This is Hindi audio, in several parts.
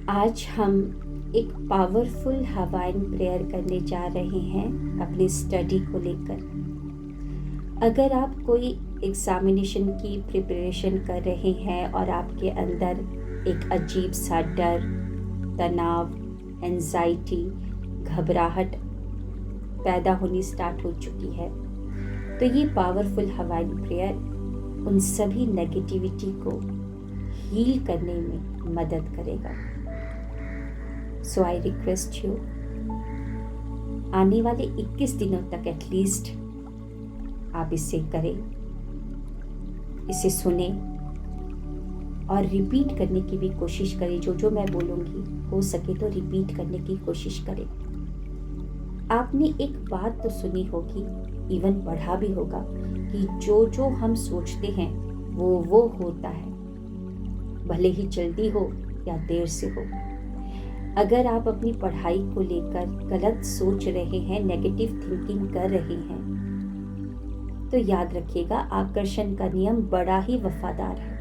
आज हम एक पावरफुल हवाइन प्रेयर करने जा रहे हैं अपनी स्टडी को लेकर। अगर आप कोई एग्जामिनेशन की प्रिपरेशन कर रहे हैं और आपके अंदर एक अजीब सा डर, तनाव, एंजाइटी, घबराहट पैदा होनी स्टार्ट हो चुकी है, तो ये पावरफुल हवाइन प्रेयर उन सभी नेगेटिविटी को हील करने में मदद करेगा। सो आई रिक्वेस्ट यू, आने वाले 21 दिनों तक एटलीस्ट आप इसे करें, इसे सुने और रिपीट करने की भी कोशिश करें। जो मैं बोलूँगी हो सके तो रिपीट करने की कोशिश करें। आपने एक बात तो सुनी होगी, इवन पढ़ा भी होगा कि जो हम सोचते हैं वो होता है, भले ही जल्दी हो या देर से हो। अगर आप अपनी पढ़ाई को लेकर गलत सोच रहे हैं, नेगेटिव थिंकिंग कर रहे हैं, तो याद रखिएगा आकर्षण का नियम बड़ा ही वफादार है।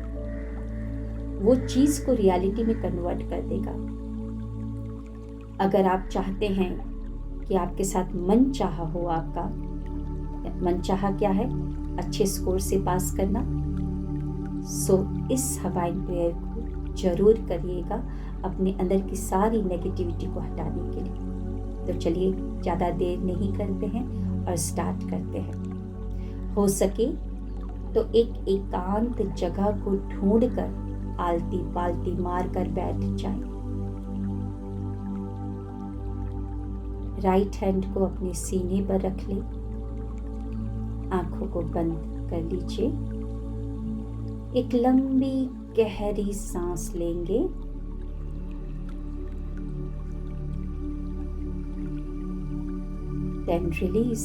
वो चीज को रियलिटी में कन्वर्ट कर देगा। अगर आप चाहते हैं कि आपके साथ मन चाहा हो, आपका मन चाहा क्या है? अच्छे स्कोर से पास करना। सो इस हवाइन प्रेयर को जरूर करिएगा अपने अंदर की सारी नेगेटिविटी को हटाने के लिए। तो चलिए ज़्यादा देर नहीं करते हैं और स्टार्ट करते हैं। हो सके तो एक एकांत जगह को ढूंढकर आलती पालती मार कर बैठ जाएं। राइट हैंड को अपने सीने पर रख लें, आंखों को बंद कर लीजिए, एक लंबी गहरी सांस लेंगे, देन रिलीज।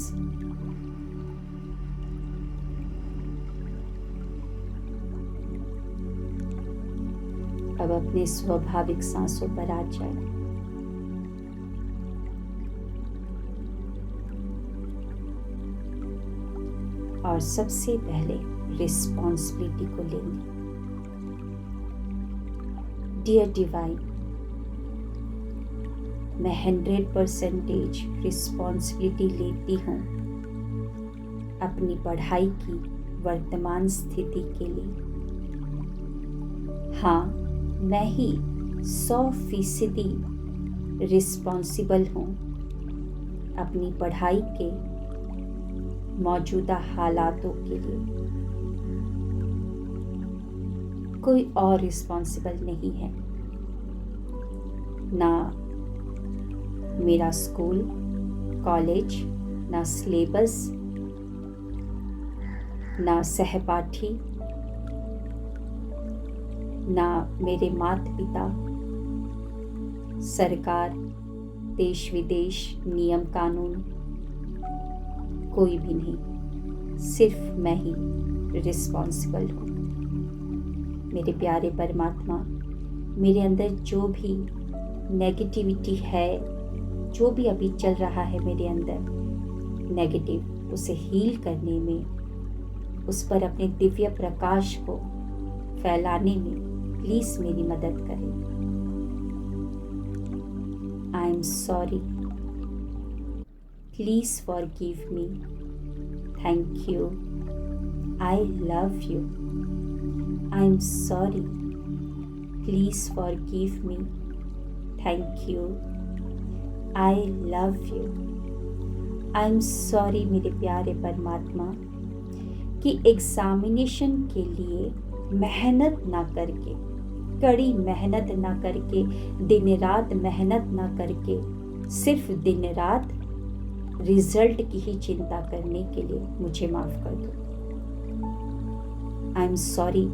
अब अपने स्वाभाविक सांसों पर आ जाए। और सबसे पहले रिस्पॉन्सिबिलिटी को लेंगे। डियर डिवाइन, मैं 100% रिस्पॉन्सिबिलिटी लेती हूँ अपनी पढ़ाई की वर्तमान स्थिति के लिए। हाँ, मैं ही 100% रिस्पॉन्सिबल हूँ अपनी पढ़ाई के मौजूदा हालातों के लिए। कोई और रिस्पॉन्सिबल नहीं है, ना मेरा स्कूल, कॉलेज, ना सिलेबस, ना सहपाठी, ना मेरे माता पिता, सरकार, देश विदेश, नियम कानून, कोई भी नहीं। सिर्फ मैं ही रिस्पॉन्सिबल हूँ। मेरे प्यारे परमात्मा, मेरे अंदर जो भी नेगेटिविटी है, जो भी अभी चल रहा है मेरे अंदर नेगेटिव, उसे हील करने में, उस पर अपने दिव्य प्रकाश को फैलाने में प्लीज मेरी मदद करें। I am sorry, please forgive me, thank you, I love you, I am sorry, please forgive me, thank you, I love you. I am sorry मेरे प्यारे परमात्मा कि एग्जामिनेशन के लिए मेहनत ना करके, कड़ी मेहनत ना करके, दिन रात मेहनत ना करके, सिर्फ दिन रात रिजल्ट की ही चिंता करने के लिए मुझे माफ कर दो। आई एम सॉरी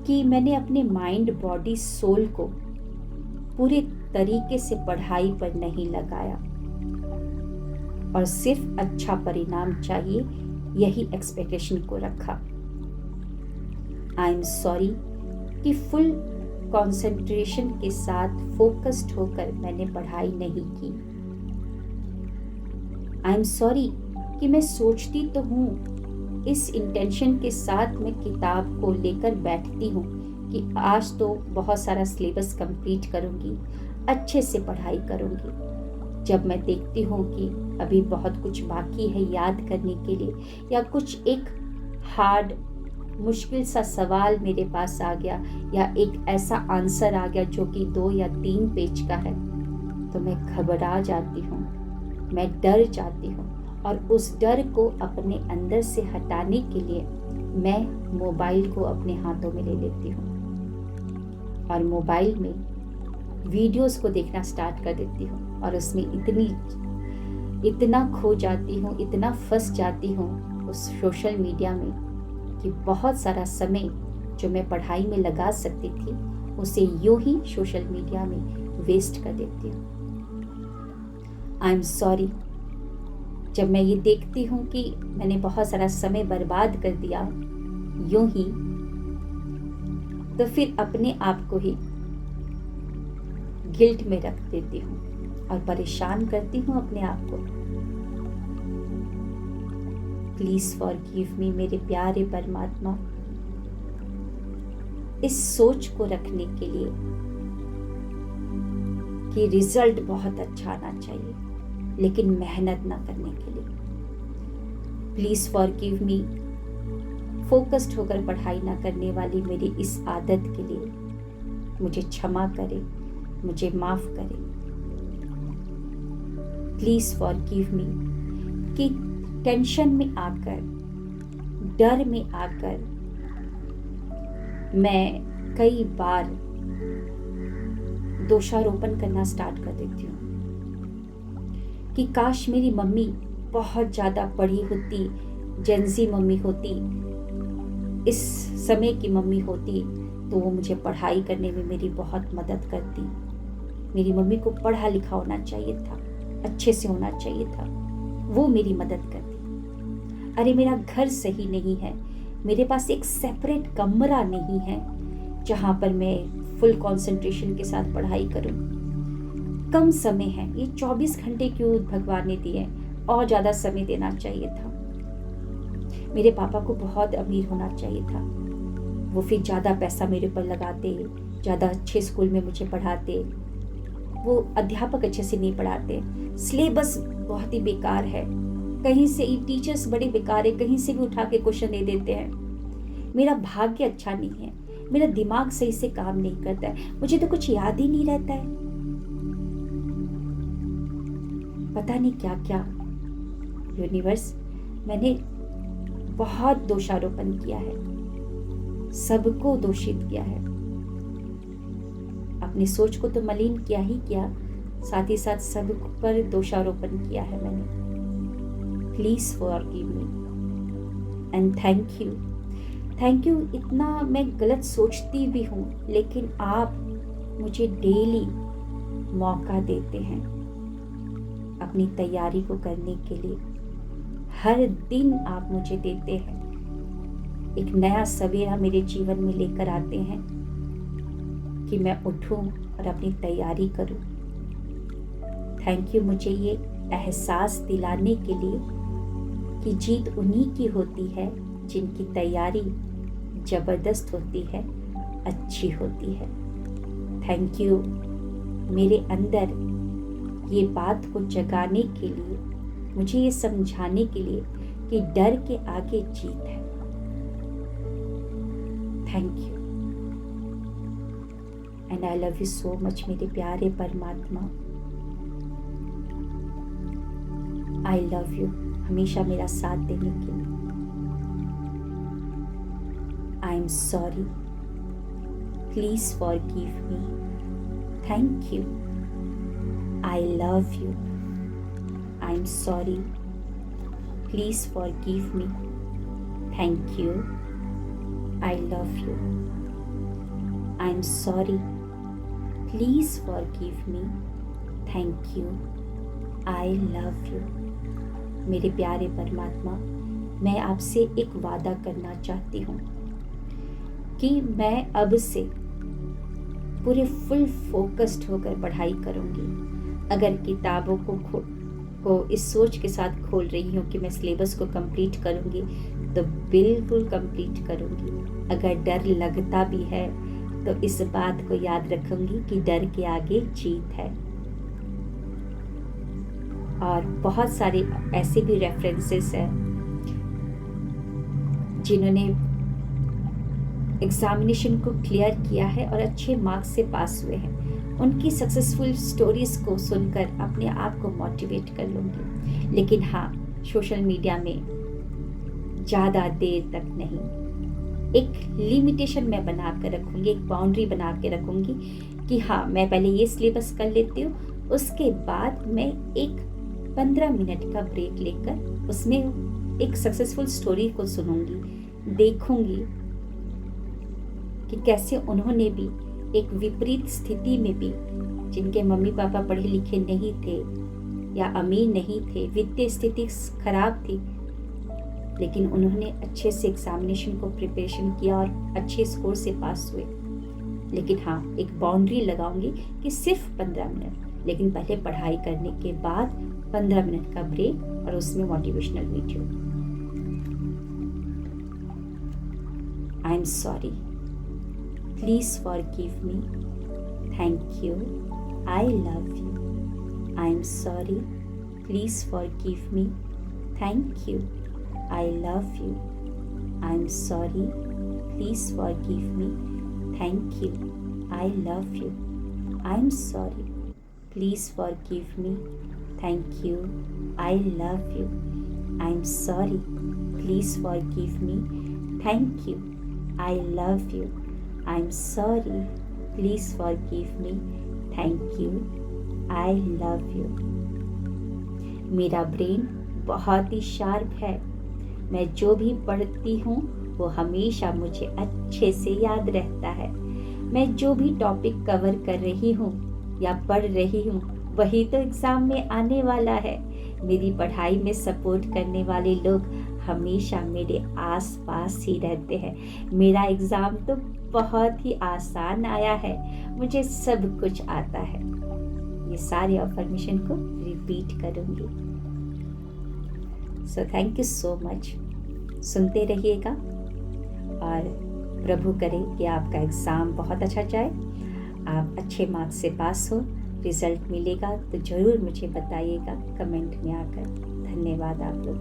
कि मैंने अपने माइंड, बॉडी, सोल को पूरे तरीके से पढ़ाई पर नहीं लगाया और सिर्फ अच्छा परिणाम चाहिए यही एक्सपेक्टेशन को रखा। आई एम सॉरी कि फुल कंसंट्रेशन के साथ फोकस्ड होकर मैंने पढ़ाई नहीं की। आई एम सॉरी कि मैं सोचती तो हूँ, इस इंटेंशन के साथ मैं किताब को लेकर बैठती हूँ कि आज तो बहुत सारा सिलेबस कंप्लीट करूँगी, अच्छे से पढ़ाई करूँगी। जब मैं देखती हूँ कि अभी बहुत कुछ बाकी है याद करने के लिए, या कुछ एक हार्ड मुश्किल सा सवाल मेरे पास आ गया, या एक ऐसा आंसर आ गया जो कि 2 या 3 पेज का है, तो मैं घबरा जाती हूँ, मैं डर जाती हूँ। और उस डर को अपने अंदर से हटाने के लिए मैं मोबाइल को अपने हाथों में ले लेती हूँ और मोबाइल में वीडियोस को देखना स्टार्ट कर देती हूँ, और उसमें इतना खो जाती हूँ, इतना फंस जाती हूँ उस सोशल मीडिया में कि बहुत सारा समय जो मैं पढ़ाई में लगा सकती थी उसे यूं ही सोशल मीडिया में वेस्ट कर देती हूँ। I am sorry. जब मैं ये देखती हूँ कि मैंने बहुत सारा समय बर्बाद कर दिया यूं ही, तो फिर अपने आप को ही गिल्ट में रख देती हूँ और परेशान करती हूँ अपने आप को। प्लीज फॉरगिव मी मेरे प्यारे परमात्मा, इस सोच को रखने के लिए कि रिजल्ट बहुत अच्छा आना चाहिए लेकिन मेहनत ना करने के लिए। प्लीज फॉरगिव मी फोकस्ड होकर पढ़ाई ना करने वाली मेरी इस आदत के लिए मुझे क्षमा करें, मुझे माफ करें। प्लीज फॉरगिव मी कि टेंशन में आकर, डर में आकर मैं कई बार दोषारोपण करना स्टार्ट कर देती हूँ कि काश मेरी मम्मी बहुत ज़्यादा पढ़ी होती, जेंजी मम्मी होती, इस समय की मम्मी होती तो वो मुझे पढ़ाई करने में मेरी बहुत मदद करती। मेरी मम्मी को पढ़ा लिखा होना चाहिए था, अच्छे से होना चाहिए था, वो मेरी मदद करती। अरे मेरा घर सही नहीं है, मेरे पास एक सेपरेट कमरा नहीं है जहाँ पर मैं फुल कंसंट्रेशन के साथ पढ़ाई करूँ। कम समय है, ये 24 घंटे क्यों भगवान ने दिए, और ज़्यादा समय देना चाहिए था। मेरे पापा को बहुत अमीर होना चाहिए था, वो फिर ज़्यादा पैसा मेरे पर लगाते, ज़्यादा अच्छे स्कूल में मुझे पढ़ाते। वो अध्यापक अच्छे से नहीं पढ़ाते, सिलेबस बहुत ही बेकार है, कहीं से ही टीचर्स बड़े बेकार है, कहीं से भी उठा के क्वेश्चन दे देते हैं। मेरा भाग्य अच्छा नहीं है, मेरा दिमाग सही से काम नहीं करता है, मुझे तो कुछ याद ही नहीं रहता है। पता नहीं क्या क्या यूनिवर्स, मैंने बहुत दोषारोपण किया है, सबको दोषित किया है, अपनी सोच को तो मलिन किया ही किया, साथ ही साथ सब पर दोषारोपण किया है मैंने। Please forgive me and thank you. इतना मैं गलत सोचती भी हूँ लेकिन आप मुझे डेली मौका देते हैं अपनी तैयारी को करने के लिए। हर दिन आप मुझे देते हैं, एक नया सवेरा मेरे जीवन में लेकर आते हैं कि मैं उठूं और अपनी तैयारी करूं। थैंक यू मुझे ये एहसास दिलाने के लिए कि जीत उन्हीं की होती है जिनकी तैयारी जबरदस्त होती है, अच्छी होती है। थैंक यू मेरे अंदर ये बात को जगाने के लिए, मुझे ये समझाने के लिए कि डर के आगे जीत है। Thank you and I love you so much मेरे प्यारे परमात्मा। आई लव यू, हमेशा मेरा साथ देने के लिए। I am sorry, please forgive me. Thank you, I love you. I am sorry, please forgive me. Thank you, I love you. I am sorry, please forgive me. Thank you, I love you. मेरे प्यारे परमात्मा, मैं आपसे एक वादा करना चाहती हूँ कि मैं अब से पूरे फुल फोकस्ड होकर पढ़ाई करूँगी। अगर किताबों को इस सोच के साथ खोल रही हूँ कि मैं सिलेबस को कंप्लीट करूँगी तो बिल्कुल कंप्लीट करूँगी। अगर डर लगता भी है, तो इस बात को याद रखूंगी कि डर के आगे जीत है। और बहुत सारे ऐसे भी रेफरेंसेस हैं जिन्होंने एग्जामिनेशन को क्लियर किया है और अच्छे मार्क्स से पास हुए हैं। उनकी सक्सेसफुल स्टोरीज को सुनकर अपने आप को मोटिवेट कर लूँगी। लेकिन हाँ, सोशल मीडिया में ज़्यादा देर तक नहीं, एक लिमिटेशन मैं बना कर रखूँगी, एक बाउंड्री बना के रखूँगी कि हाँ, मैं पहले ये सिलेबस कर लेती हूँ, उसके बाद मैं एक 15 मिनट का ब्रेक लेकर उसमें एक सक्सेसफुल स्टोरी को सुनूंगी, देखूंगी कि कैसे उन्होंने भी एक विपरीत स्थिति में भी, जिनके मम्मी पापा पढ़े लिखे नहीं थे या अमीर नहीं थे, वित्तीय स्थिति खराब थी, लेकिन उन्होंने अच्छे से एग्जामिनेशन को प्रिपरेशन किया और अच्छे स्कोर से पास हुए। लेकिन हाँ, एक बाउंड्री लगाऊंगी कि सिर्फ 15 मिनट, लेकिन पहले पढ़ाई करने के बाद 15 मिनट का ब्रेक और उसमें motivational video. I am sorry, please forgive me, thank you, I love you. I am sorry, please forgive me, thank you, I love you. I am sorry, please forgive me, thank you, I love you. I am sorry, please forgive me, thank you, I love you. I'm sorry, please forgive me, thank you, I love you. I'm sorry, please forgive me, thank you, I love you. मेरा ब्रेन बहुत ही शार्प है। मैं जो भी पढ़ती हूँ वो हमेशा मुझे अच्छे से याद रहता है। मैं जो भी टॉपिक कवर कर रही हूँ या पढ़ रही हूँ वही तो एग्ज़ाम में आने वाला है। मेरी पढ़ाई में सपोर्ट करने वाले लोग हमेशा मेरे आसपास ही रहते हैं। मेरा एग्ज़ाम तो बहुत ही आसान आया है, मुझे सब कुछ आता है। ये सारे अफर्मेशन को रिपीट करूँगी। So thank you so much. सुनते रहिएगा और प्रभु करे कि आपका एग्ज़ाम बहुत अच्छा जाए, आप अच्छे मार्क्स से पास हो। रिज़ल्ट मिलेगा तो ज़रूर मुझे बताइएगा कमेंट में आकर। धन्यवाद आप लोग।